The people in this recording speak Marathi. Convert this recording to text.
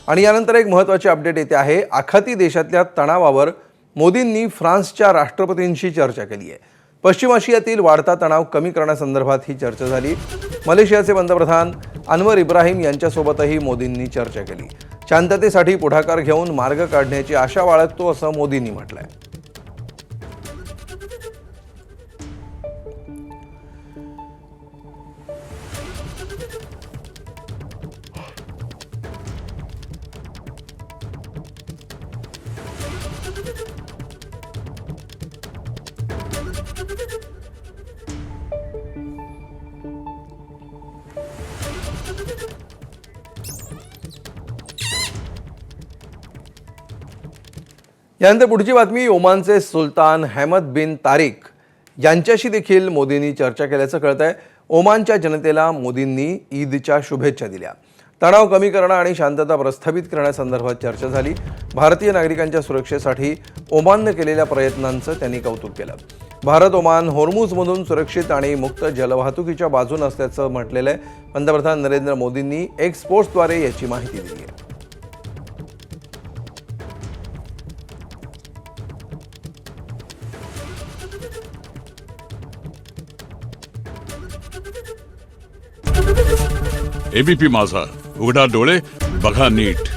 आणि यानंतर एक महत्त्वाची अपडेट येते आहे। आखाती देशातल्या तणावावर मोदींनी फ्रान्सच्या राष्ट्रपतींशी चर्चा केली आहे। पश्चिम आशियातील वाढता तणाव कमी करण्यासंदर्भात ही चर्चा झाली। मलेशियाचे पंतप्रधान अनवर इब्राहिम यांच्यासोबतही मोदींनी चर्चा केली। शांततेसाठी पुढाकार घेऊन मार्ग काढण्याची आशा बाळगतो असं मोदींनी म्हटलंय। यानंतर पुढची बातमी, ओमानचे सुलतान हॅमद बिन तारिक यांच्याशी देखील मोदींनी चर्चा केल्याचं कळतंय। ओमानच्या जनतेला मोदींनी ईदच्या शुभेच्छा दिल्या। तणाव कमी करणं आणि शांतता प्रस्थापित करण्यासंदर्भात चर्चा झाली। भारतीय नागरिकांच्या सुरक्षेसाठी ओमानने केलेल्या प्रयत्नांचं त्यांनी कौतुक केलं। भारत ओमान होर्मुझमधून सुरक्षित आणि मुक्त जलवाहतुकीच्या बाजूने असल्याचं म्हटलेलं आहे। पंतप्रधान नरेंद्र मोदींनी एक्स पोस्टद्वारे याची माहिती दिली आहे। एबीपी माझा, उघडा डोळे बघा नीट।